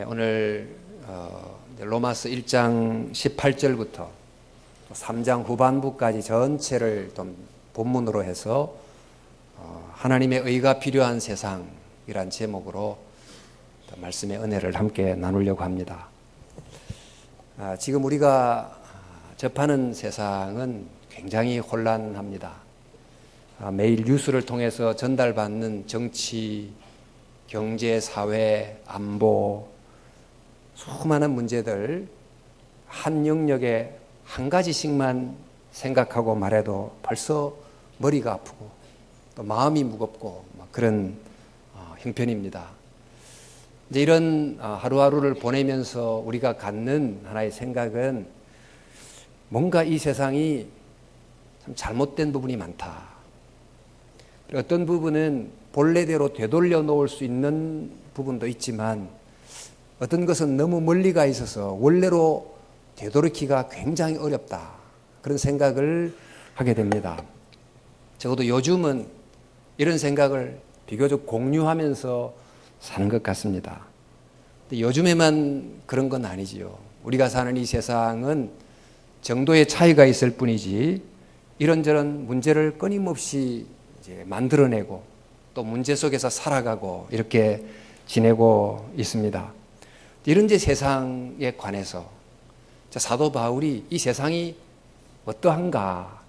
오늘 로마서 1장 18절부터 3장 후반부까지 전체를 좀 본문으로 해서 하나님의 의가 필요한 세상이란 제목으로 말씀의 은혜를 함께 나누려고 합니다. 지금 우리가 접하는 세상은 굉장히 혼란합니다. 매일 뉴스를 통해서 전달받는 정치, 경제, 사회, 안보, 수많은 문제들 한 영역에 한 가지씩만 생각하고 말해도 벌써 머리가 아프고 또 마음이 무겁고 그런 형편입니다. 이제 이런 하루하루를 보내면서 우리가 갖는 하나의 생각은 뭔가 이 세상이 참 잘못된 부분이 많다. 어떤 부분은 본래대로 되돌려 놓을 수 있는 부분도 있지만 어떤 것은 너무 멀리 가 있어서 원래로 되돌이키기가 굉장히 어렵다. 그런 생각을 하게 됩니다. 적어도 요즘은 이런 생각을 비교적 공유하면서 사는 것 같습니다. 근데 요즘에만 그런 건 아니지요. 우리가 사는 이 세상은 정도의 차이가 있을 뿐이지 이런저런 문제를 끊임없이 이제 만들어내고 또 문제 속에서 살아가고 이렇게 지내고 있습니다. 이런 세상에 관해서 사도 바울이 이 세상이 어떠한가,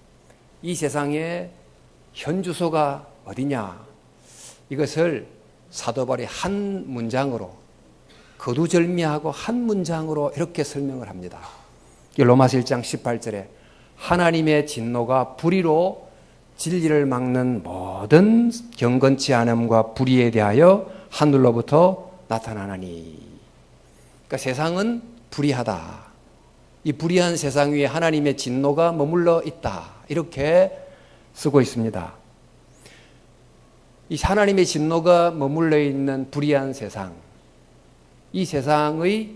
이 세상의 현 주소가 어디냐, 이것을 사도 바울이 한 문장으로 거두절미하고 한 문장으로 이렇게 설명을 합니다. 로마서 1장 18절에 하나님의 진노가 불의로 진리를 막는 모든 경건치 않음과 불의에 대하여 하늘로부터 나타나나니. 그러니까 세상은 불의하다. 이 불의한 세상 위에 하나님의 진노가 머물러 있다. 이렇게 쓰고 있습니다. 이 하나님의 진노가 머물러 있는 불의한 세상, 이 세상의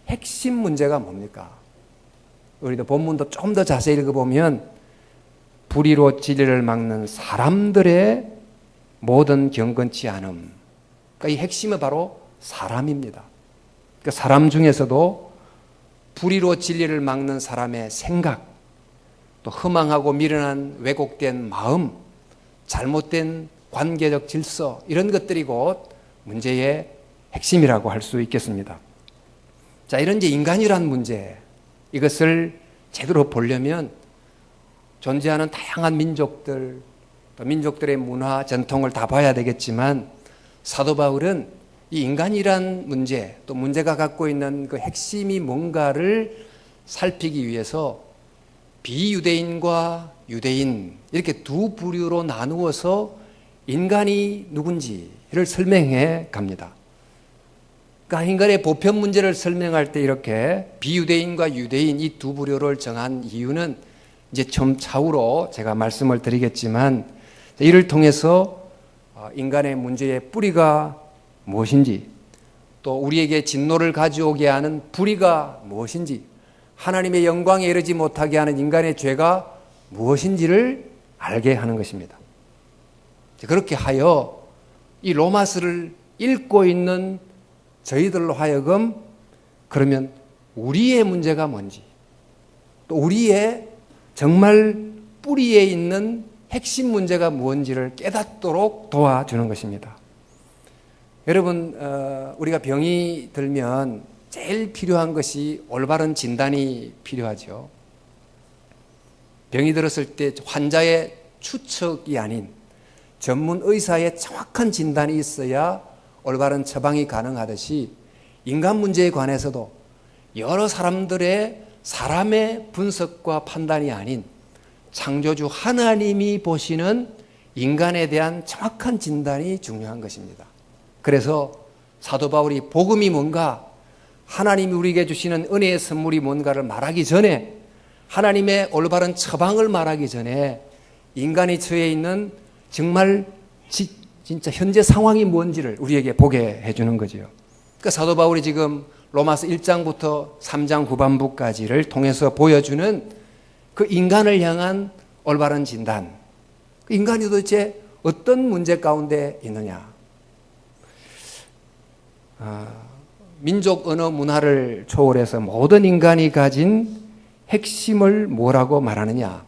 핵심 문제가 뭡니까? 우리도 본문도 좀 더 자세히 읽어보면 불의로 진리를 막는 사람들의 모든 경건치 않음. 그러니까 이 핵심은 바로 사람입니다. 그러니까 사람 중에서도 불의로 진리를 막는 사람의 생각, 또 허망하고 미련한 왜곡된 마음, 잘못된 관계적 질서, 이런 것들이 곧 문제의 핵심이라고 할 수 있겠습니다. 자, 이런 인간이란 문제, 이것을 제대로 보려면 존재하는 다양한 민족들, 또 민족들의 문화, 전통을 다 봐야 되겠지만 사도 바울은 이 인간이란 문제, 또 문제가 갖고 있는 그 핵심이 뭔가를 살피기 위해서 비유대인과 유대인 이렇게 두 부류로 나누어서 인간이 누군지를 설명해 갑니다. 그러니까 인간의 보편 문제를 설명할 때 이렇게 비유대인과 유대인 이 두 부류를 정한 이유는 이제 좀 차후로 제가 말씀을 드리겠지만 이를 통해서 인간의 문제의 뿌리가 무엇인지, 또 우리에게 진노를 가져오게 하는 불의가 무엇인지, 하나님의 영광에 이르지 못하게 하는 인간의 죄가 무엇인지를 알게 하는 것입니다. 그렇게 하여 이 로마서를 읽고 있는 저희들로 하여금 그러면 우리의 문제가 뭔지, 또 우리의 정말 뿌리에 있는 핵심 문제가 무엇인지를 깨닫도록 도와주는 것입니다. 여러분, 우리가 병이 들면 제일 필요한 것이 올바른 진단이 필요하죠. 병이 들었을 때 환자의 추측이 아닌 전문 의사의 정확한 진단이 있어야 올바른 처방이 가능하듯이 인간 문제에 관해서도 여러 사람의 분석과 판단이 아닌 창조주 하나님이 보시는 인간에 대한 정확한 진단이 중요한 것입니다. 그래서 사도 바울이 복음이 뭔가, 하나님이 우리에게 주시는 은혜의 선물이 뭔가를 말하기 전에, 하나님의 올바른 처방을 말하기 전에 인간이 처해 있는 정말 진짜 현재 상황이 뭔지를 우리에게 보게 해주는 거죠. 그러니까 사도 바울이 지금 로마서 1장부터 3장 후반부까지를 통해서 보여주는 그 인간을 향한 올바른 진단, 인간이 도대체 어떤 문제 가운데 있느냐. 민족, 언어, 문화를 초월해서 모든 인간이 가진 핵심을 뭐라고 말하느냐?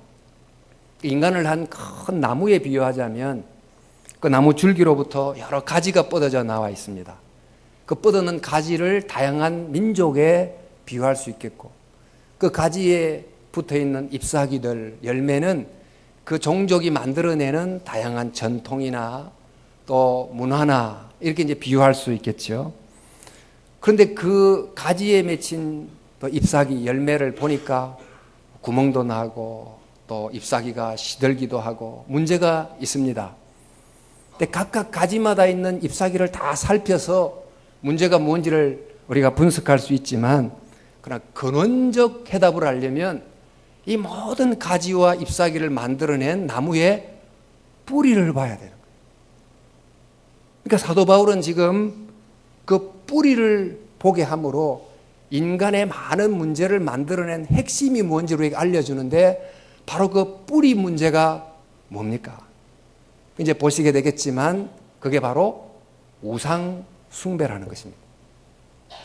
인간을 한 큰 나무에 비유하자면 그 나무 줄기로부터 여러 가지가 뻗어져 나와 있습니다. 그 뻗어는 가지를 다양한 민족에 비유할 수 있겠고, 그 가지에 붙어 있는 잎사귀들, 열매는 그 종족이 만들어내는 다양한 전통이나 또 문화나 이렇게 이제 비유할 수 있겠죠. 그런데 그 가지에 맺힌 또 잎사귀, 열매를 보니까 구멍도 나고 또 잎사귀가 시들기도 하고 문제가 있습니다. 근데 각각 가지마다 있는 잎사귀를 다 살펴서 문제가 뭔지를 우리가 분석할 수 있지만, 그러나 근원적 해답을 하려면 이 모든 가지와 잎사귀를 만들어낸 나무의 뿌리를 봐야 되는 거예요. 그러니까 사도 바울은 지금 그 뿌리를 보게 함으로 인간의 많은 문제를 만들어낸 핵심이 뭔지를 우리에게 알려주는데, 바로 그 뿌리 문제가 뭡니까? 이제 보시게 되겠지만 그게 바로 우상 숭배라는 것입니다.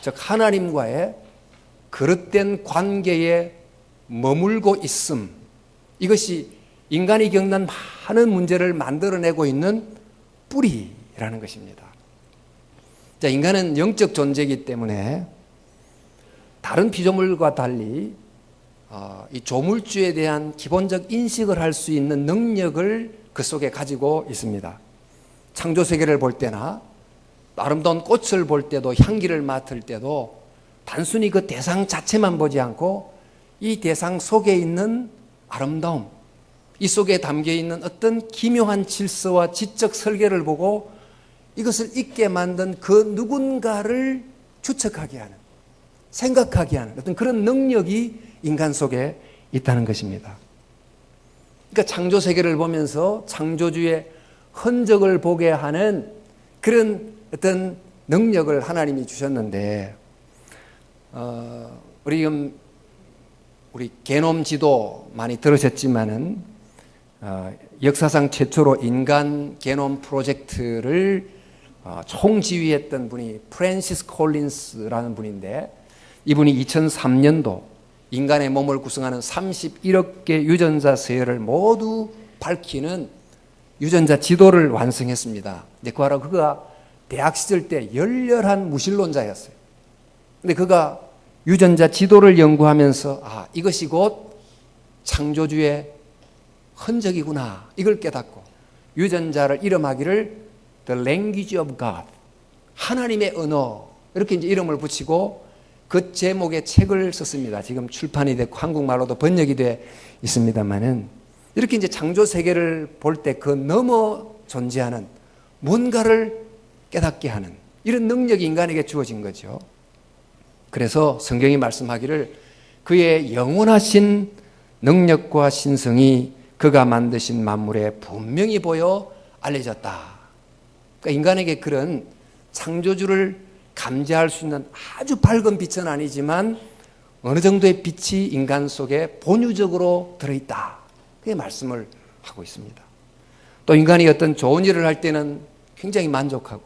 즉 하나님과의 그릇된 관계에 머물고 있음, 이것이 인간이 겪는 많은 문제를 만들어내고 있는 뿌리라는 것입니다. 자, 인간은 영적 존재이기 때문에 다른 피조물과 달리 이 조물주에 대한 기본적 인식을 할 수 있는 능력을 그 속에 가지고 있습니다. 창조 세계를 볼 때나 아름다운 꽃을 볼 때도, 향기를 맡을 때도 단순히 그 대상 자체만 보지 않고 이 대상 속에 있는 아름다움, 이 속에 담겨 있는 어떤 기묘한 질서와 지적 설계를 보고 이것을 있게 만든 그 누군가를 추측하게 하는, 생각하게 하는 어떤 그런 능력이 인간 속에 있다는 것입니다. 그러니까 창조 세계를 보면서 창조주의 흔적을 보게 하는 그런 어떤 능력을 하나님이 주셨는데, 우리 게놈 지도 많이 들으셨지만은 역사상 최초로 인간 게놈 프로젝트를 총지휘했던 분이 프랜시스 콜린스라는 분인데, 이분이 2003년도 인간의 몸을 구성하는 31억 개 유전자 서열을 모두 밝히는 유전자 지도를 완성했습니다. 근데 그가 대학 시절 때 열렬한 무신론자였어요. 근데 그가 유전자 지도를 연구하면서 이것이 곧 창조주의 흔적이구나, 이걸 깨닫고 유전자를 이름하기를 The Language of God, 하나님의 언어, 이렇게 이제 이름을 붙이고 그 제목의 책을 썼습니다. 지금 출판이 됐고 한국말로도 번역이 돼 있습니다만은, 이렇게 이제 창조 세계를 볼 때 그 넘어 존재하는 뭔가를 깨닫게 하는 이런 능력이 인간에게 주어진 거죠. 그래서 성경이 말씀하기를 그의 영원하신 능력과 신성이 그가 만드신 만물에 분명히 보여 알려졌다. 그러니까 인간에게 그런 창조주를 감지할 수 있는 아주 밝은 빛은 아니지만 어느 정도의 빛이 인간 속에 본유적으로 들어있다, 그게 말씀을 하고 있습니다. 또 인간이 어떤 좋은 일을 할 때는 굉장히 만족하고,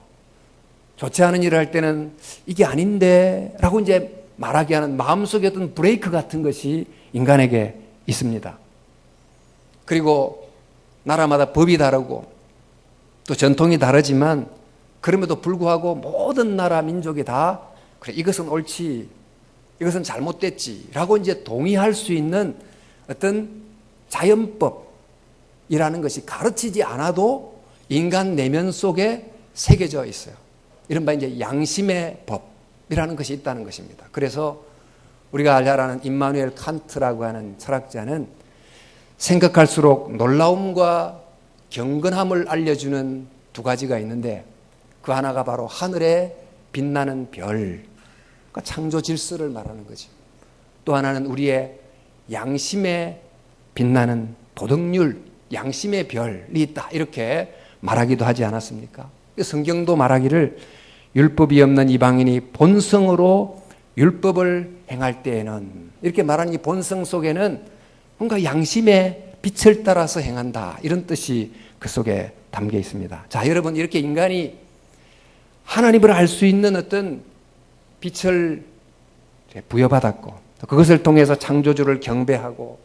좋지 않은 일을 할 때는 이게 아닌데 라고 이제 말하게 하는 마음속에 어떤 브레이크 같은 것이 인간에게 있습니다. 그리고 나라마다 법이 다르고 또 전통이 다르지만 그럼에도 불구하고 모든 나라 민족이 다 그래, 이것은 옳지, 이것은 잘못됐지 라고 이제 동의할 수 있는 어떤 자연법이라는 것이 가르치지 않아도 인간 내면 속에 새겨져 있어요. 이른바 이제 양심의 법이라는 것이 있다는 것입니다. 그래서 우리가 잘 아는 임마누엘 칸트라고 하는 철학자는 생각할수록 놀라움과 경건함을 알려주는 두 가지가 있는데, 그 하나가 바로 하늘에 빛나는 별, 그러니까 창조 질서를 말하는 거죠. 또 하나는 우리의 양심에 빛나는 도덕률, 양심의 별이 있다, 이렇게 말하기도 하지 않았습니까? 성경도 말하기를 율법이 없는 이방인이 본성으로 율법을 행할 때에는, 이렇게 말하는 이 본성 속에는 뭔가 양심의 빛을 따라서 행한다, 이런 뜻이 그 속에 담겨 있습니다. 자, 여러분, 이렇게 인간이 하나님을 알 수 있는 어떤 빛을 부여받았고 또 그것을 통해서 창조주를 경배하고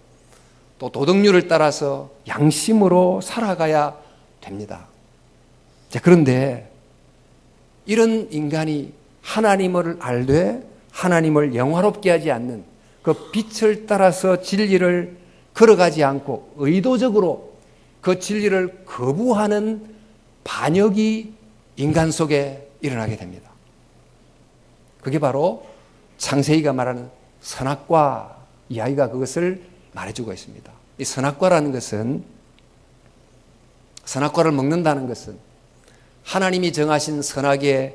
또 도덕률을 따라서 양심으로 살아가야 됩니다. 자, 그런데 이런 인간이 하나님을 알되 하나님을 영화롭게 하지 않는 그 빛을 따라서 진리를 걸어가지 않고 의도적으로 그 진리를 거부하는 반역이 인간 속에 일어나게 됩니다. 그게 바로 창세기가 말하는 선악과 이야기가 그것을 말해주고 있습니다. 이 선악과라는 것은, 선악과를 먹는다는 것은 하나님이 정하신 선악의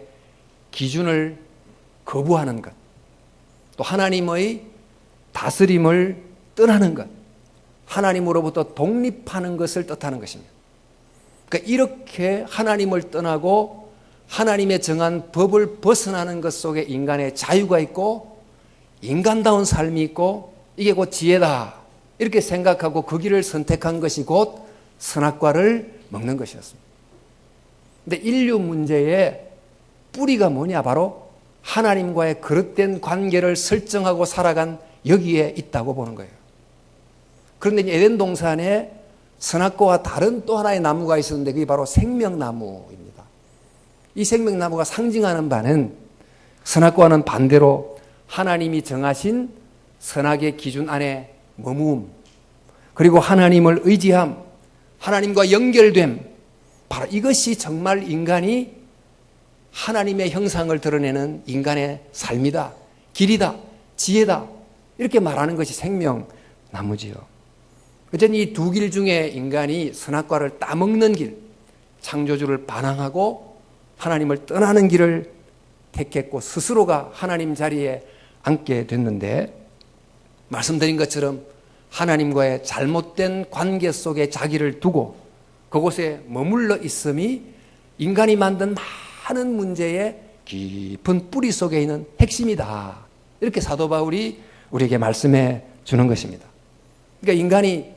기준을 거부하는 것, 또 하나님의 다스림을 떠나는 것, 하나님으로부터 독립하는 것을 뜻하는 것입니다. 그러니까 이렇게 하나님을 떠나고 하나님의 정한 법을 벗어나는 것 속에 인간의 자유가 있고 인간다운 삶이 있고 이게 곧 지혜다 이렇게 생각하고 그 길을 선택한 것이 곧 선악과를 먹는 것이었습니다. 근데 인류 문제의 뿌리가 뭐냐? 바로 하나님과의 그릇된 관계를 설정하고 살아간 여기에 있다고 보는 거예요. 그런데 에덴 동산에 선악과와 다른 또 하나의 나무가 있었는데 그게 바로 생명나무입니다. 이 생명나무가 상징하는 바는 선악과는 반대로 하나님이 정하신 선악의 기준 안에 머무음, 그리고 하나님을 의지함, 하나님과 연결됨, 바로 이것이 정말 인간이 하나님의 형상을 드러내는 인간의 삶이다, 길이다, 지혜다 이렇게 말하는 것이 생명나무지요. 어쨌든 이 두 길 중에 인간이 선악과를 따먹는 길, 창조주를 반항하고 하나님을 떠나는 길을 택했고 스스로가 하나님 자리에 앉게 됐는데, 말씀드린 것처럼 하나님과의 잘못된 관계 속에 자기를 두고 그곳에 머물러 있음이 인간이 만든 많은 문제의 깊은 뿌리 속에 있는 핵심이다. 이렇게 사도 바울이 우리에게 말씀해 주는 것입니다. 그러니까 인간이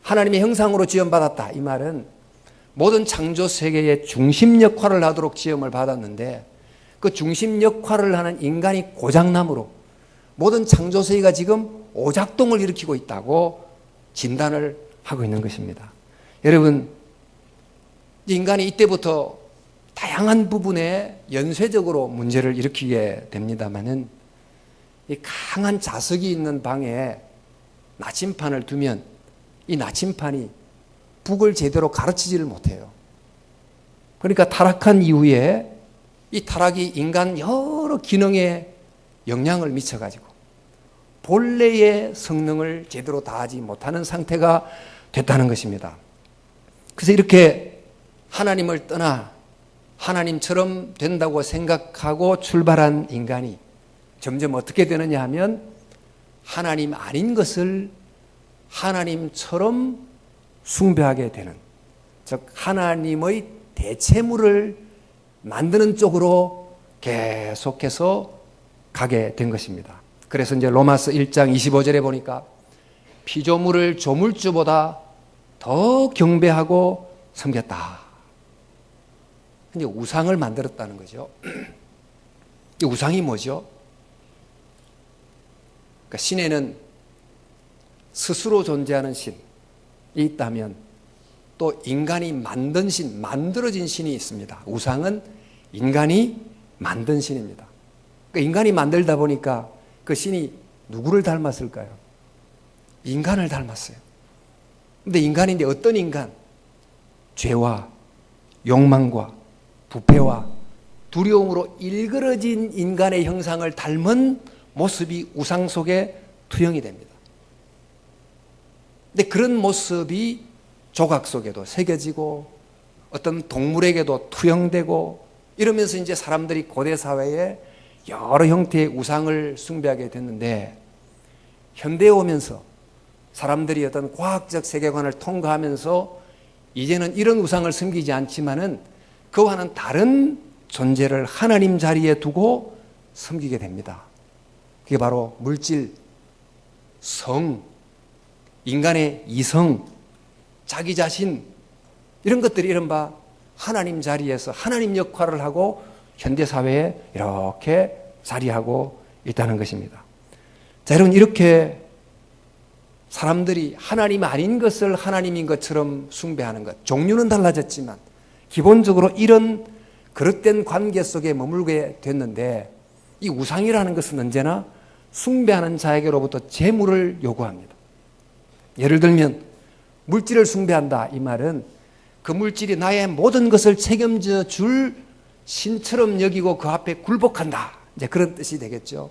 하나님의 형상으로 지음받았다. 이 말은 모든 창조 세계의 중심 역할을 하도록 지음을 받았는데 그 중심 역할을 하는 인간이 고장남으로 모든 창조 세계가 지금 오작동을 일으키고 있다고 진단을 하고 있는 것입니다. 여러분, 인간이 이때부터 다양한 부분에 연쇄적으로 문제를 일으키게 됩니다만은 이 강한 자석이 있는 방에 나침판을 두면 이 나침판이 북을 제대로 가르치지를 못해요. 그러니까 타락한 이후에 이 타락이 인간 여러 기능에 영향을 미쳐가지고 본래의 성능을 제대로 다하지 못하는 상태가 됐다는 것입니다. 그래서 이렇게 하나님을 떠나 하나님처럼 된다고 생각하고 출발한 인간이 점점 어떻게 되느냐 하면 하나님 아닌 것을 하나님처럼 숭배하게 되는, 즉 하나님의 대체물을 만드는 쪽으로 계속해서 가게 된 것입니다. 그래서 이제 로마서 1장 25절에 보니까 피조물을 조물주보다 더 경배하고 섬겼다. 이제 우상을 만들었다는 거죠. 이 우상이 뭐죠? 그러니까 신에는 스스로 존재하는 신이 있다면 또 인간이 만든 신, 만들어진 신이 있습니다. 우상은 인간이 만든 신입니다. 그러니까 인간이 만들다 보니까 그 신이 누구를 닮았을까요? 인간을 닮았어요. 근데 인간인데 어떤 인간? 죄와 욕망과 부패와 두려움으로 일그러진 인간의 형상을 닮은 모습이 우상 속에 투영이 됩니다. 근데 그런 모습이 조각 속에도 새겨지고 어떤 동물에게도 투영되고 이러면서 이제 사람들이 고대 사회에 여러 형태의 우상을 숭배하게 됐는데, 현대에 오면서 사람들이 어떤 과학적 세계관을 통과하면서 이제는 이런 우상을 섬기지 않지만은 그와는 다른 존재를 하나님 자리에 두고 섬기게 됩니다. 그게 바로 물질, 성, 인간의 이성, 자기 자신, 이런 것들이 이른바 하나님 자리에서 하나님 역할을 하고 현대사회에 이렇게 자리하고 있다는 것입니다. 자, 여러분, 이렇게 사람들이 하나님 아닌 것을 하나님인 것처럼 숭배하는 것, 종류는 달라졌지만 기본적으로 이런 그릇된 관계 속에 머물게 됐는데, 이 우상이라는 것은 언제나 숭배하는 자에게로부터 재물을 요구합니다. 예를 들면 물질을 숭배한다, 이 말은 그 물질이 나의 모든 것을 책임져 줄 신처럼 여기고 그 앞에 굴복한다, 이제 그런 뜻이 되겠죠.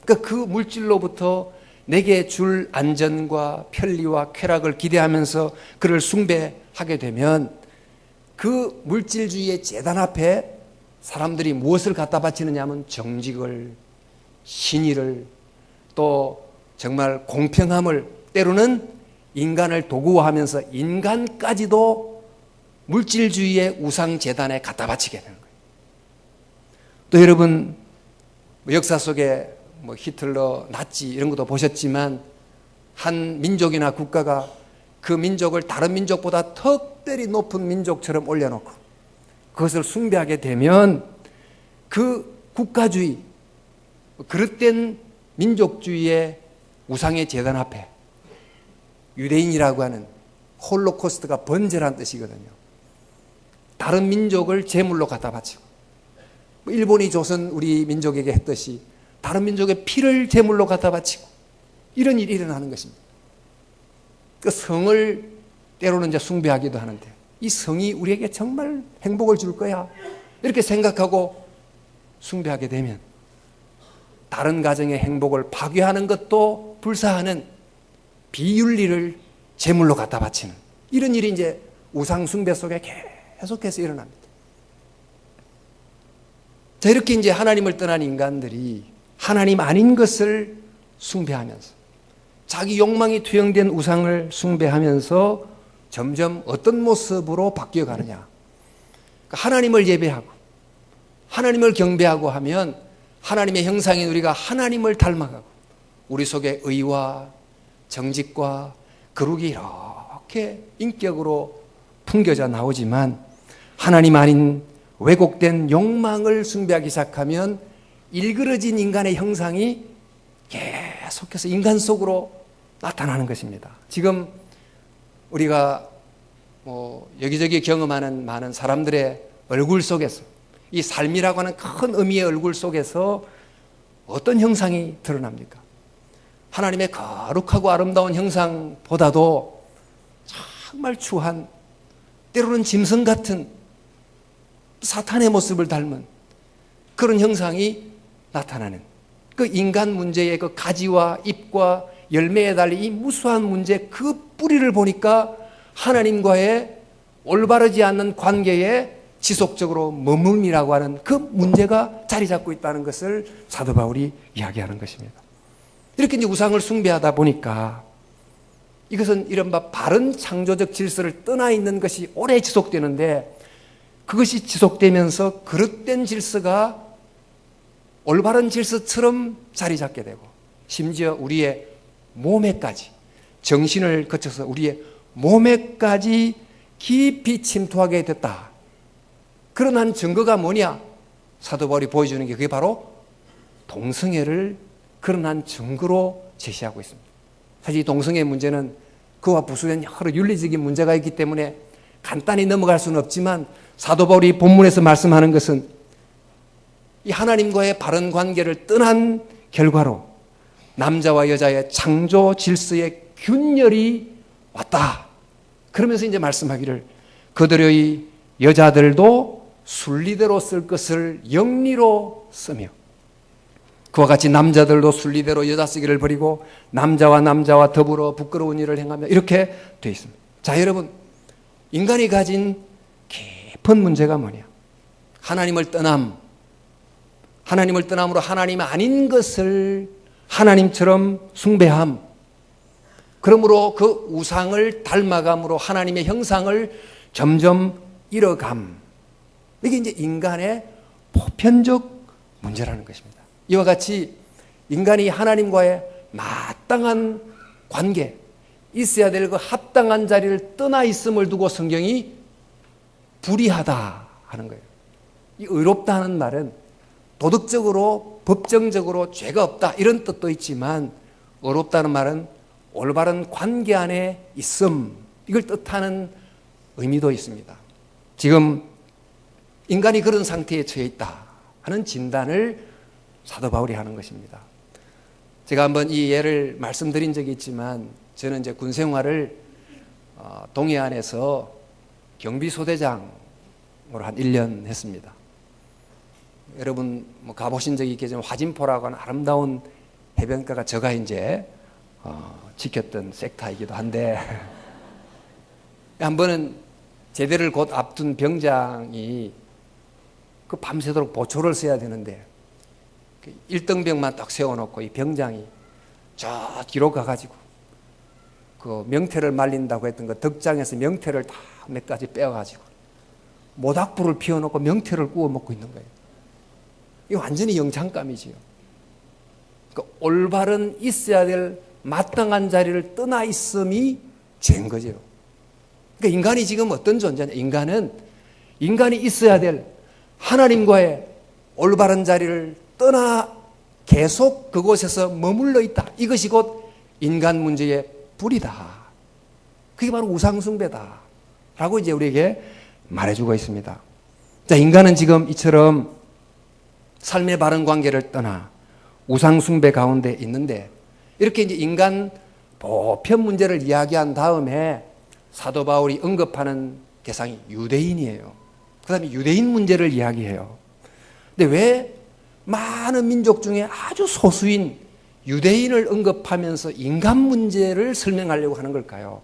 그러니까 그 물질로부터 내게 줄 안전과 편리와 쾌락을 기대하면서 그를 숭배하게 되면 그 물질주의의 재단 앞에 사람들이 무엇을 갖다 바치느냐 하면 정직을, 신의를, 또 정말 공평함을, 때로는 인간을 도구화하면서 인간까지도 물질주의의 우상재단에 갖다 바치게 되는 거예요. 또 여러분, 역사 속에 히틀러, 나치 이런 것도 보셨지만 한 민족이나 국가가 그 민족을 다른 민족보다 특별히 높은 민족처럼 올려놓고 그것을 숭배하게 되면 그 국가주의, 그릇된 민족주의의 우상의 재단 앞에 유대인이라고 하는 홀로코스트가 번제란 뜻이거든요. 다른 민족을 제물로 갖다 바치고, 일본이 조선 우리 민족에게 했듯이 다른 민족의 피를 제물로 갖다 바치고, 이런 일이 일어나는 것입니다. 그 성을 때로는 이제 숭배하기도 하는데, 이 성이 우리에게 정말 행복을 줄 거야, 이렇게 생각하고 숭배하게 되면 다른 가정의 행복을 파괴하는 것도 불사하는 비윤리를 제물로 갖다 바치는 이런 일이 이제 우상 숭배 속에 계속해서 일어납니다. 자, 이렇게 이제 하나님을 떠난 인간들이 하나님 아닌 것을 숭배하면서 자기 욕망이 투영된 우상을 숭배하면서 점점 어떤 모습으로 바뀌어 가느냐. 하나님을 예배하고 하나님을 경배하고 하면 하나님의 형상인 우리가 하나님을 닮아가고 우리 속에 의와 정직과 거룩이 이렇게 인격으로 풍겨져 나오지만, 하나님 아닌 왜곡된 욕망을 숭배하기 시작하면 일그러진 인간의 형상이 계속해서 인간 속으로 나타나는 것입니다. 지금 우리가 여기저기 경험하는 많은 사람들의 얼굴 속에서, 이 삶이라고 하는 큰 의미의 얼굴 속에서 어떤 형상이 드러납니까? 하나님의 거룩하고 아름다운 형상보다도 정말 추한, 때로는 짐승 같은 사탄의 모습을 닮은 그런 형상이 나타나는, 그 인간 문제의 그 가지와 잎과 열매에 달린 이 무수한 문제, 그 뿌리를 보니까 하나님과의 올바르지 않는 관계에 지속적으로 머물미라고 하는 그 문제가 자리 잡고 있다는 것을 사도 바울이 이야기하는 것입니다. 이렇게 이제 우상을 숭배하다 보니까 이것은 이른바 바른 창조적 질서를 떠나 있는 것이 오래 지속되는데, 그것이 지속되면서 그릇된 질서가 올바른 질서처럼 자리 잡게 되고, 심지어 우리의 몸에까지, 정신을 거쳐서 우리의 몸에까지 깊이 침투하게 됐다. 그런 한 증거가 뭐냐? 사도 바울이 보여주는 게 그게 바로 동성애를 그런 한 증거로 제시하고 있습니다. 사실 이 동성애 문제는 그와 부수된 여러 윤리적인 문제가 있기 때문에 간단히 넘어갈 수는 없지만, 사도 바울이 본문에서 말씀하는 것은 이 하나님과의 바른 관계를 떠난 결과로 남자와 여자의 창조 질서의 균열이 왔다. 그러면서 이제 말씀하기를, 그들의 여자들도 순리대로 쓸 것을 영리로 쓰며, 그와 같이 남자들도 순리대로 여자 쓰기를 버리고 남자와 남자와 더불어 부끄러운 일을 행하며, 이렇게 되어 있습니다. 자, 여러분, 인간이 가진 깊은 문제가 뭐냐? 하나님을 떠남으로 하나님 아닌 것을 하나님처럼 숭배함, 그러므로 그 우상을 닮아감으로 하나님의 형상을 점점 잃어감, 이게 이제 인간의 보편적 문제라는 것입니다. 이와 같이 인간이 하나님과의 마땅한 관계, 있어야 될 그 합당한 자리를 떠나 있음을 두고 성경이 불의하다 하는 거예요. 이 의롭다 하는 말은 도덕적으로 법정적으로 죄가 없다 이런 뜻도 있지만 의롭다는 말은 올바른 관계 안에 있음 이걸 뜻하는 의미도 있습니다. 지금 인간이 그런 상태에 처해 있다 하는 진단을 사도 바울이 하는 것입니다. 제가 한번 이 예를 말씀드린 적이 있지만 저는 이제 군 생활을 동해안에서 경비소대장으로 한 1년 했습니다. 여러분 뭐 가보신 적이 있겠지만 화진포라고 하는 아름다운 해변가가 제가 이제 지켰던 섹터이기도 한데 한 번은 제대를 곧 앞둔 병장이 그 밤새도록 보초를 써야 되는데 1등병만 딱 세워놓고 이 병장이 저 뒤로 가가지고 그 명태를 말린다고 했던 그 덕장에서 명태를 다 몇 가지 빼어가지고 모닥불을 피워놓고 명태를 구워 먹고 있는 거예요. 이거 완전히 영창감이지요. 그러니까 올바른 있어야 될 마땅한 자리를 떠나 있음이 죄인 거죠. 그러니까 인간이 지금 어떤 존재냐? 인간이 있어야 될 하나님과의 올바른 자리를 떠나 계속 그곳에서 머물러 있다. 이것이 곧 인간 문제의 불이다. 그게 바로 우상숭배다. 라고 이제 우리에게 말해주고 있습니다. 자, 인간은 지금 이처럼 삶의 바른 관계를 떠나 우상숭배 가운데 있는데 이렇게 이제 인간 보편 문제를 이야기한 다음에 사도 바울이 언급하는 대상이 유대인이에요. 그 다음에 유대인 문제를 이야기해요. 근데 왜 많은 민족 중에 아주 소수인 유대인을 언급하면서 인간 문제를 설명하려고 하는 걸까요?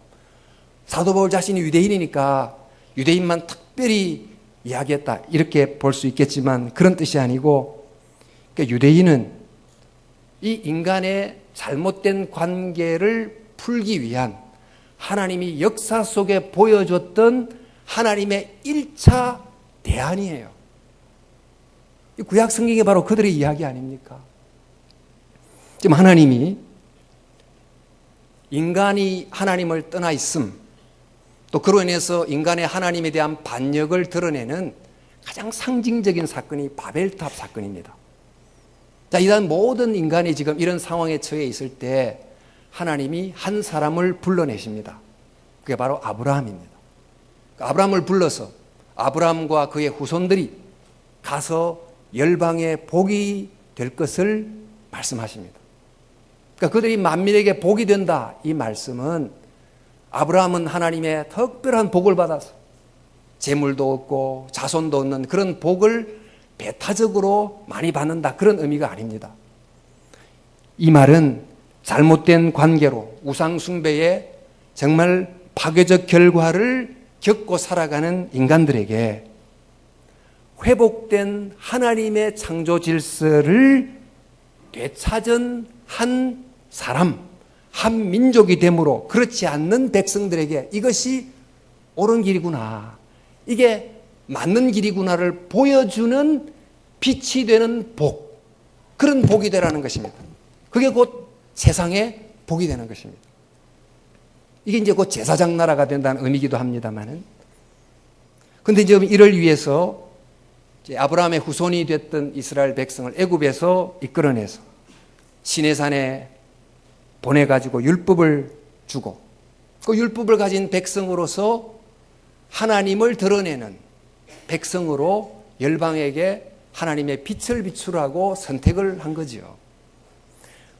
사도 바울 자신이 유대인이니까 유대인만 특별히 이야기했다 이렇게 볼 수 있겠지만 그런 뜻이 아니고 그러니까 유대인은 이 인간의 잘못된 관계를 풀기 위한 하나님이 역사 속에 보여줬던 하나님의 1차 대안이에요. 구약 성경이 바로 그들의 이야기 아닙니까? 지금 하나님이 인간이 하나님을 떠나 있음 또 그로 인해서 인간의 하나님에 대한 반역을 드러내는 가장 상징적인 사건이 바벨탑 사건입니다. 자, 이런 모든 인간이 지금 이런 상황에 처해 있을 때 하나님이 한 사람을 불러내십니다. 그게 바로 아브라함입니다. 아브라함을 불러서 아브라함과 그의 후손들이 가서 열방의 복이 될 것을 말씀하십니다. 그러니까 그들이 만민에게 복이 된다. 이 말씀은 아브라함은 하나님의 특별한 복을 받아서 재물도 얻고 자손도 얻는 그런 복을 배타적으로 많이 받는다. 그런 의미가 아닙니다. 이 말은 잘못된 관계로 우상숭배의 정말 파괴적 결과를 겪고 살아가는 인간들에게 회복된 하나님의 창조 질서를 되찾은 한 사람, 한 민족이 되므로 그렇지 않는 백성들에게 이것이 옳은 길이구나, 이게 맞는 길이구나를 보여주는 빛이 되는 복, 그런 복이 되라는 것입니다. 그게 곧 세상의 복이 되는 것입니다. 이게 이제 곧 제사장 나라가 된다는 의미이기도 합니다만은, 근데 이제 이를 위해서 이제 아브라함의 후손이 됐던 이스라엘 백성을 애굽에서 이끌어내서 시내산에 보내가지고 율법을 주고 그 율법을 가진 백성으로서 하나님을 드러내는 백성으로 열방에게 하나님의 빛을 비추라고 선택을 한 거죠.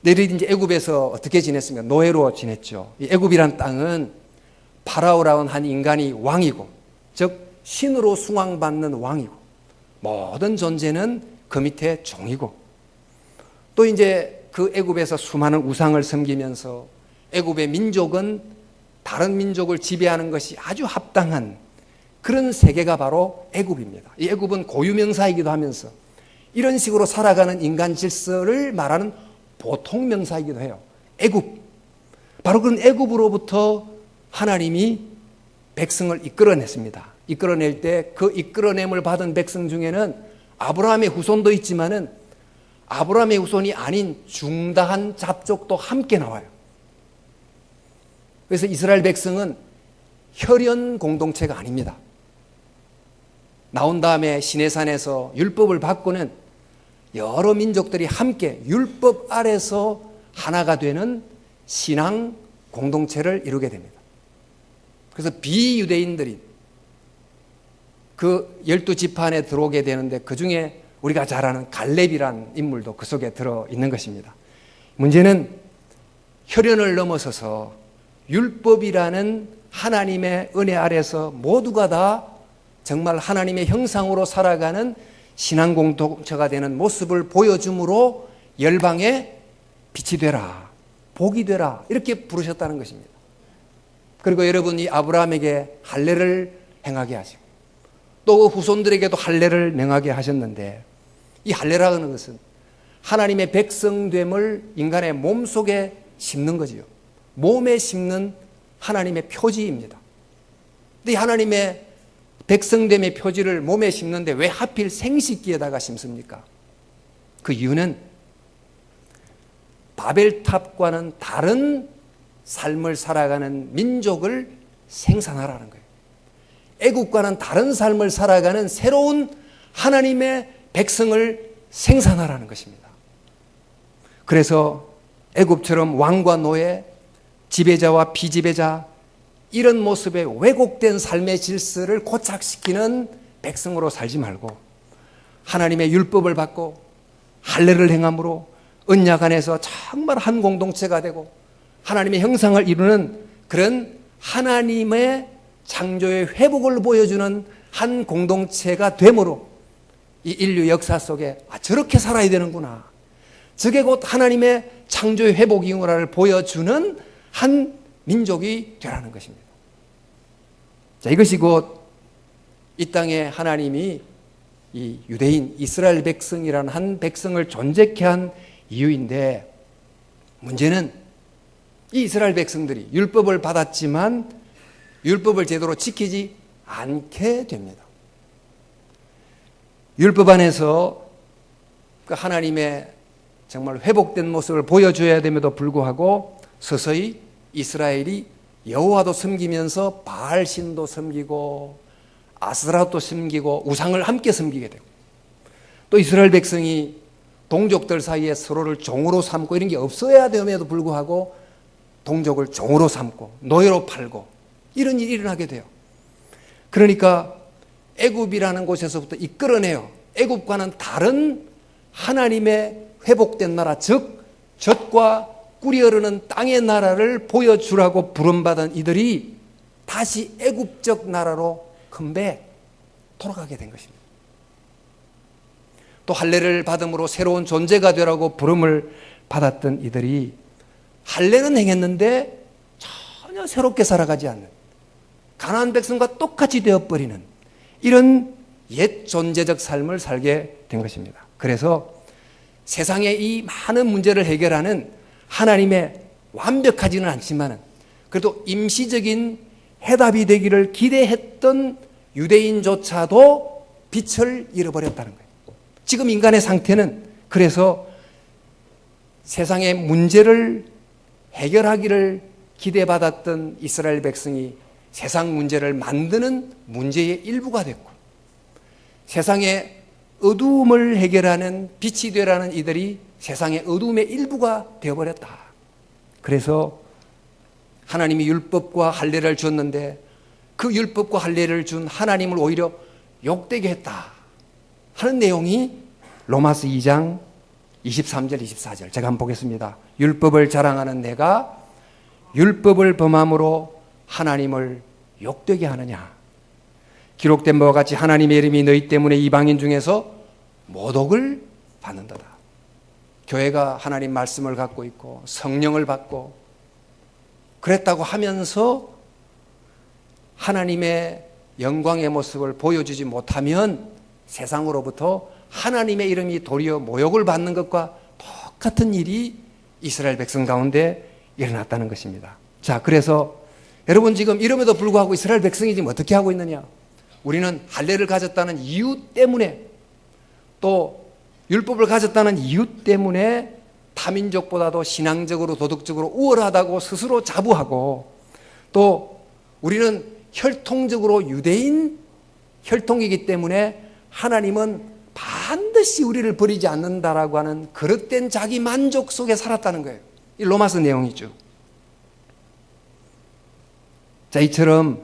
너희들이 이제 애굽에서 어떻게 지냈습니까? 노예로 지냈죠. 이 애굽이란 땅은 파라오라는 한 인간이 왕이고, 즉 신으로 숭앙받는 왕이고, 모든 존재는 그 밑에 종이고, 또 이제 그 애굽에서 수많은 우상을 섬기면서 애굽의 민족은 다른 민족을 지배하는 것이 아주 합당한 그런 세계가 바로 애굽입니다. 이 애굽은 고유명사이기도 하면서 이런 식으로 살아가는 인간 질서를 말하는 보통 명사이기도 해요. 애굽. 바로 그런 애굽으로부터 하나님이 백성을 이끌어냈습니다. 이끌어낼 때 그 이끌어냄을 받은 백성 중에는 아브라함의 후손도 있지만은 아브라함의 후손이 아닌 중다한 잡족도 함께 나와요. 그래서 이스라엘 백성은 혈연 공동체가 아닙니다. 나온 다음에 시내산에서 율법을 받고는 여러 민족들이 함께 율법 아래서 하나가 되는 신앙 공동체를 이루게 됩니다. 그래서 비유대인들이 그 12지파 안에 들어오게 되는데 그 중에 우리가 잘 아는 갈렙이란 인물도 그 속에 들어있는 것입니다. 문제는 혈연을 넘어서서 율법이라는 하나님의 은혜 아래서 모두가 다 정말 하나님의 형상으로 살아가는 신앙 공동체가 되는 모습을 보여줌으로 열방에 빛이 되라, 복이 되라 이렇게 부르셨다는 것입니다. 그리고 여러분이 아브라함에게 할례를 행하게 하시고 또 후손들에게도 할례를 명하게 하셨는데 이 할례라는 것은 하나님의 백성됨을 인간의 몸속에 심는 거지요. 몸에 심는 하나님의 표지입니다. 근데 하나님의 백성됨의 표지를 몸에 심는데 왜 하필 생식기에다가 심습니까? 그 이유는 바벨탑과는 다른 삶을 살아가는 민족을 생산하라는 거예요. 애국과는 다른 삶을 살아가는 새로운 하나님의 백성을 생산하라는 것입니다. 그래서 애국처럼 왕과 노예, 지배자와 비지배자 이런 모습의 왜곡된 삶의 질서를 고착시키는 백성으로 살지 말고 하나님의 율법을 받고 할례를 행함으로 언약 안에서 정말 한 공동체가 되고 하나님의 형상을 이루는 그런 하나님의 창조의 회복을 보여주는 한 공동체가 되므로 이 인류 역사 속에 저렇게 살아야 되는구나, 저게 곧 하나님의 창조의 회복이구나를 보여주는 한 민족이 되라는 것입니다. 자, 이것이 곧 이 땅에 하나님이 이 유대인 이스라엘 백성이라는 한 백성을 존재케 한 이유인데, 문제는 이 이스라엘 백성들이 율법을 받았지만 율법을 제대로 지키지 않게 됩니다. 율법 안에서 그 하나님의 정말 회복된 모습을 보여줘야 됨에도 불구하고 서서히 이스라엘이 여호와도 섬기면서 바알신도 섬기고 아스라도 섬기고 우상을 함께 섬기게 되고, 또 이스라엘 백성이 동족들 사이에 서로를 종으로 삼고 이런 게 없어야 됨에도 불구하고 동족을 종으로 삼고 노예로 팔고 이런 일이 일어나게 돼요. 그러니까 애굽이라는 곳에서부터 이끌어내요. 애굽과는 다른 하나님의 회복된 나라, 즉 젖과 꿀이 흐르는 땅의 나라를 보여주라고 부름받은 이들이 다시 애굽적 나라로 컴백 돌아가게 된 것입니다. 또 할례를 받음으로 새로운 존재가 되라고 부름을 받았던 이들이 할례는 행했는데 전혀 새롭게 살아가지 않는 가나안 백성과 똑같이 되어버리는 이런 옛 존재적 삶을 살게 된 것입니다. 그래서 세상의 이 많은 문제를 해결하는 하나님의 완벽하지는 않지만 그래도 임시적인 해답이 되기를 기대했던 유대인조차도 빛을 잃어버렸다는 거예요. 지금 인간의 상태는 그래서 세상의 문제를 해결하기를 기대받았던 이스라엘 백성이 세상 문제를 만드는 문제의 일부가 됐고, 세상의 어두움을 해결하는 빛이 되라는 이들이 세상의 어두움의 일부가 되어버렸다. 그래서 하나님이 율법과 할례를 줬는데 그 율법과 할례를 준 하나님을 오히려 욕되게 했다 하는 내용이 로마서 2장 23절 24절 제가 한번 보겠습니다. 율법을 자랑하는 내가 율법을 범함으로 하나님을 욕되게 하느냐. 기록된 바와 같이 하나님의 이름이 너희 때문에 이방인 중에서 모독을 받는도다. 교회가 하나님 말씀을 갖고 있고 성령을 받고 그랬다고 하면서 하나님의 영광의 모습을 보여주지 못하면 세상으로부터 하나님의 이름이 도리어 모욕을 받는 것과 똑같은 일이 이스라엘 백성 가운데 일어났다는 것입니다. 자, 그래서 여러분 지금 이름에도 불구하고 이스라엘 백성이 지금 어떻게 하고 있느냐? 우리는 할례를 가졌다는 이유 때문에, 또 율법을 가졌다는 이유 때문에 타민족보다도 신앙적으로 도덕적으로 우월하다고 스스로 자부하고, 또 우리는 혈통적으로 유대인 혈통이기 때문에 하나님은 반드시 반드시 우리를 버리지 않는다라고 하는 그릇된 자기 만족 속에 살았다는 거예요. 이 로마서 내용이죠. 자, 이처럼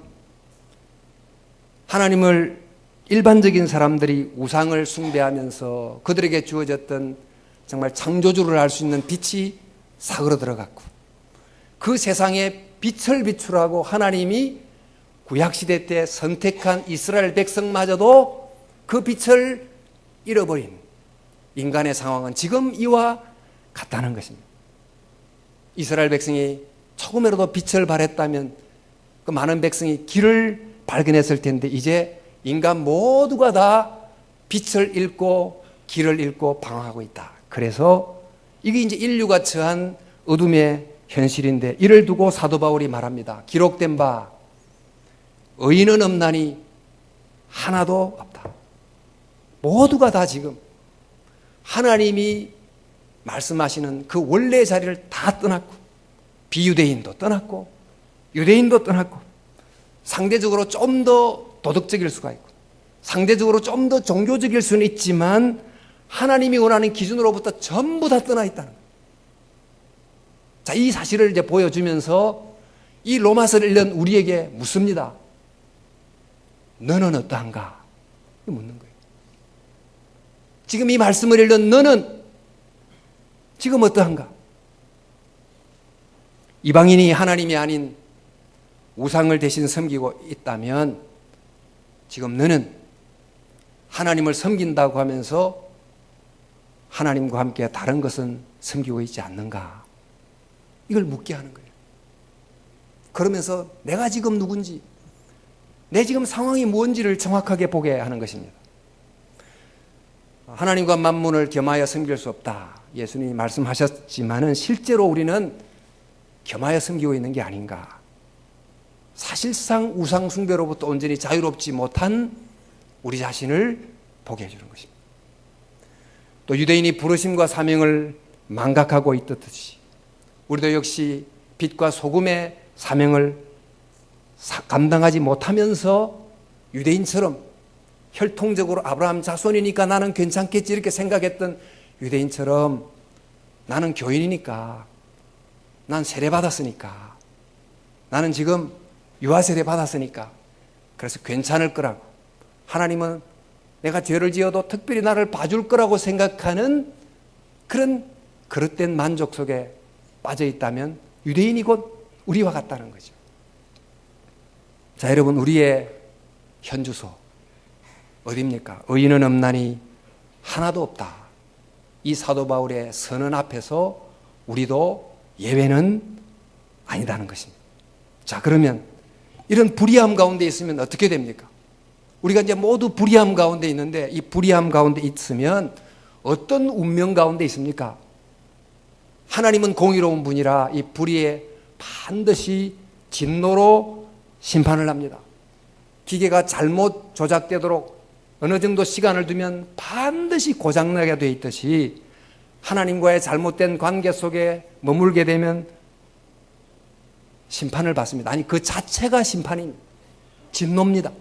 하나님을 일반적인 사람들이 우상을 숭배하면서 그들에게 주어졌던 정말 창조주를 알 수 있는 빛이 사그러 들어갔고, 그 세상에 빛을 비추라고 하나님이 구약시대 때 선택한 이스라엘 백성마저도 그 빛을 잃어버린 인간의 상황은 지금 이와 같다는 것입니다. 이스라엘 백성이 조금이라도 빛을 발했다면 그 많은 백성이 길을 발견했을 텐데, 이제 인간 모두가 다 빛을 잃고 길을 잃고 방황하고 있다. 그래서 이게 이제 인류가 처한 어둠의 현실인데, 이를 두고 사도 바울이 말합니다. 기록된 바 의인은 없나니 하나도 없다. 모두가 다 지금 하나님이 말씀하시는 그 원래 자리를 다 떠났고, 비유대인도 떠났고 유대인도 떠났고, 상대적으로 좀 더 도덕적일 수가 있고, 상대적으로 좀 더 종교적일 수는 있지만 하나님이 원하는 기준으로부터 전부 다 떠나 있다는 거예요. 자, 이 사실을 이제 보여주면서 이 로마서를 읽는 우리에게 묻습니다. 너는 어떠한가? 묻는 거예요. 지금 이 말씀을 읽는 너는 지금 어떠한가? 이방인이 하나님이 아닌 우상을 대신 섬기고 있다면 지금 너는 하나님을 섬긴다고 하면서 하나님과 함께 다른 것은 섬기고 있지 않는가? 이걸 묻게 하는 거예요. 그러면서 내가 지금 누군지, 내 지금 상황이 뭔지를 정확하게 보게 하는 것입니다. 하나님과 만문을 겸하여 섬길 수 없다. 예수님이 말씀하셨지만은 실제로 우리는 겸하여 섬기고 있는 게 아닌가. 사실상 우상 숭배로부터 온전히 자유롭지 못한 우리 자신을 보게 해주는 것입니다. 또 유대인이 부르심과 사명을 망각하고 있듯이 우리도 역시 빛과 소금의 사명을 감당하지 못하면서 유대인처럼 혈통적으로 아브라함 자손이니까 나는 괜찮겠지 이렇게 생각했던 유대인처럼 나는 교인이니까, 난 세례 받았으니까, 나는 지금 유아 세례 받았으니까 그래서 괜찮을 거라고, 하나님은 내가 죄를 지어도 특별히 나를 봐줄 거라고 생각하는 그런 그릇된 만족 속에 빠져 있다면 유대인이 곧 우리와 같다는 거죠. 자, 여러분, 우리의 현주소 어디입니까? 의인은 없나니 하나도 없다. 이 사도 바울의 선언 앞에서 우리도 예외는 아니다는 것입니다. 자, 그러면 이런 불의함 가운데 있으면 어떻게 됩니까? 우리가 이제 모두 불의함 가운데 있는데, 이 불의함 가운데 있으면 어떤 운명 가운데 있습니까? 하나님은 공의로운 분이라 이 불의에 반드시 진노로 심판을 합니다. 기계가 잘못 조작되도록 어느 정도 시간을 두면 반드시 고장나게 되어 있듯이, 하나님과의 잘못된 관계 속에 머물게 되면 심판을 받습니다. 아니, 그 자체가 심판입니다. 진노입니다.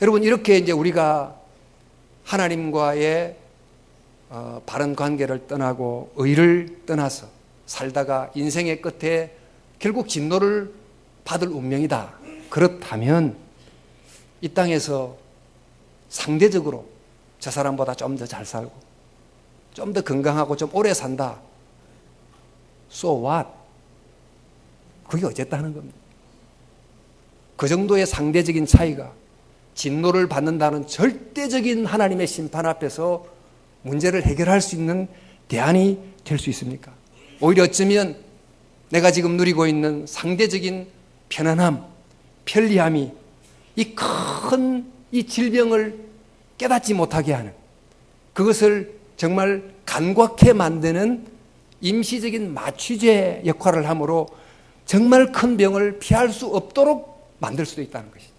여러분, 이렇게 이제 우리가 하나님과의 바른 관계를 떠나고 의를 떠나서 살다가 인생의 끝에 결국 진노를 받을 운명이다. 그렇다면 이 땅에서 상대적으로 저 사람보다 좀 더 잘 살고 좀 더 건강하고 좀 오래 산다. So what? 그게 어쨌다는 겁니다. 그 정도의 상대적인 차이가 진노를 받는다는 절대적인 하나님의 심판 앞에서 문제를 해결할 수 있는 대안이 될 수 있습니까? 오히려 어쩌면 내가 지금 누리고 있는 상대적인 편안함, 편리함이 이 큰 이 질병을 깨닫지 못하게 하는, 그것을 정말 간과케 만드는 임시적인 마취제 역할을 함으로 정말 큰 병을 피할 수 없도록 만들 수도 있다는 것이죠.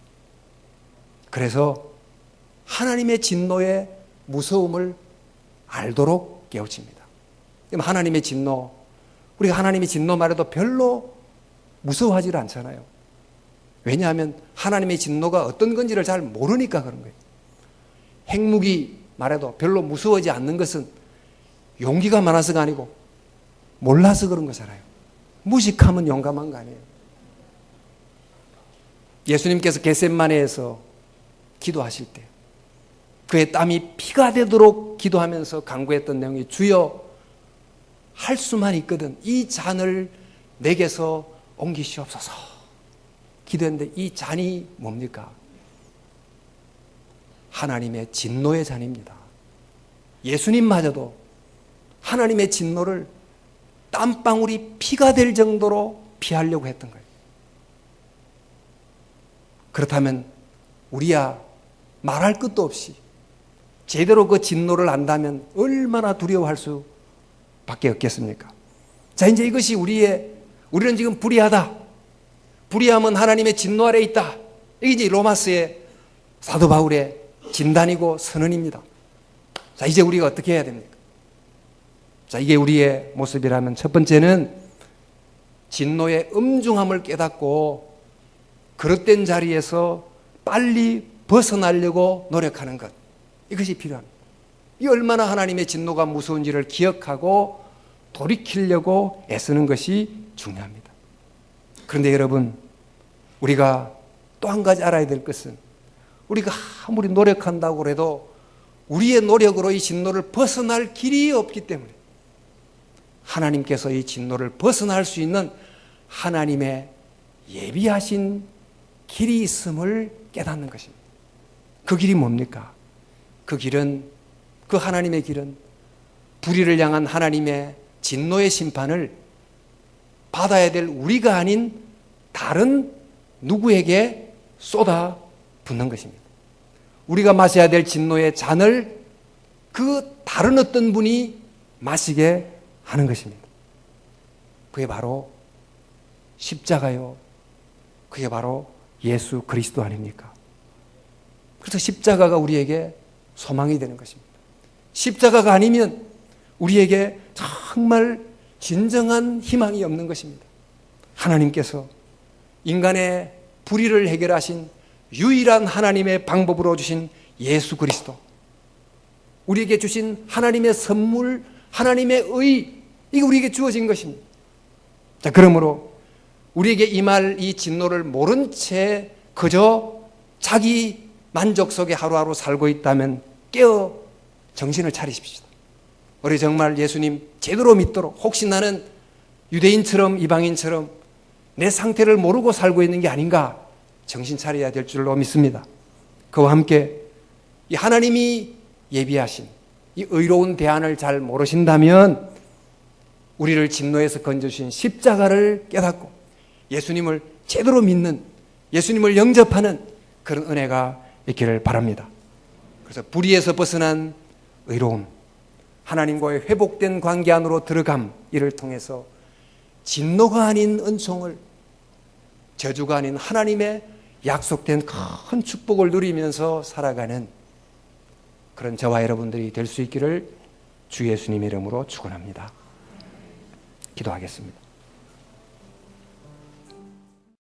그래서 하나님의 진노의 무서움을 알도록 깨우칩니다. 하나님의 진노, 우리가 하나님의 진노 말해도 별로 무서워하지 않잖아요. 왜냐하면 하나님의 진노가 어떤 건지를 잘 모르니까 그런 거예요. 핵무기 말해도 별로 무서워하지 않는 것은 용기가 많아서가 아니고 몰라서 그런 거잖아요. 무식하면 용감한 거 아니에요. 예수님께서 겟셋마네에서 기도하실 때 그의 땀이 피가 되도록 기도하면서 간구했던 내용이 주여 할 수만 있거든 이 잔을 내게서 옮기시옵소서 기도했는데 이 잔이 뭡니까? 하나님의 진노의 잔입니다. 예수님마저도 하나님의 진노를 땀방울이 피가 될 정도로 피하려고 했던 거예요. 그렇다면 우리야 말할 것도 없이 제대로 그 진노를 안다면 얼마나 두려워할 수밖에 없겠습니까? 자, 이제 이것이 우리는 지금 불의하다. 불의함은 하나님의 진노 아래에 있다. 이게 이제 로마서의 사도 바울의 진단이고 선언입니다. 자, 이제 우리가 어떻게 해야 됩니까? 자, 이게 우리의 모습이라면 첫 번째는 진노의 엄중함을 깨닫고 그릇된 자리에서 빨리 벗어나려고 노력하는 것. 이것이 필요합니다. 이 얼마나 하나님의 진노가 무서운지를 기억하고 돌이키려고 애쓰는 것이 중요합니다. 그런데 여러분, 우리가 또 한 가지 알아야 될 것은 우리가 아무리 노력한다고 해도 우리의 노력으로 이 진노를 벗어날 길이 없기 때문에 하나님께서 이 진노를 벗어날 수 있는 하나님의 예비하신 길이 있음을 깨닫는 것입니다. 그 길이 뭡니까? 그 하나님의 길은 불의를 향한 하나님의 진노의 심판을 받아야 될 우리가 아닌 다른 누구에게 쏟아 붓는 것입니다. 우리가 마셔야 될 진노의 잔을 그 다른 어떤 분이 마시게 하는 것입니다. 그게 바로 십자가요. 그게 바로 예수 그리스도 아닙니까? 그래서 십자가가 우리에게 소망이 되는 것입니다. 십자가가 아니면 우리에게 정말 진정한 희망이 없는 것입니다. 하나님께서 인간의 불의를 해결하신 유일한 하나님의 방법으로 주신 예수 그리스도, 우리에게 주신 하나님의 선물, 하나님의 의, 이게 우리에게 주어진 것입니다. 자, 그러므로 우리에게 임할 이 진노를 모른 채 그저 자기 만족 속에 하루하루 살고 있다면 깨어 정신을 차리십시오. 우리 정말 예수님 제대로 믿도록, 혹시 나는 유대인처럼 이방인처럼 내 상태를 모르고 살고 있는 게 아닌가 정신 차려야 될 줄로 믿습니다. 그와 함께 이 하나님이 예비하신 이 의로운 대안을 잘 모르신다면 우리를 진노에서 건져주신 십자가를 깨닫고 예수님을 제대로 믿는, 예수님을 영접하는 그런 은혜가 있기를 바랍니다. 그래서 불의에서 벗어난 의로움, 하나님과의 회복된 관계 안으로 들어감, 이를 통해서 진노가 아닌 은총을, 저주가 아닌 하나님의 약속된 큰 축복을 누리면서 살아가는 그런 저와 여러분들이 될 수 있기를 주 예수님의 이름으로 축원합니다. 기도하겠습니다.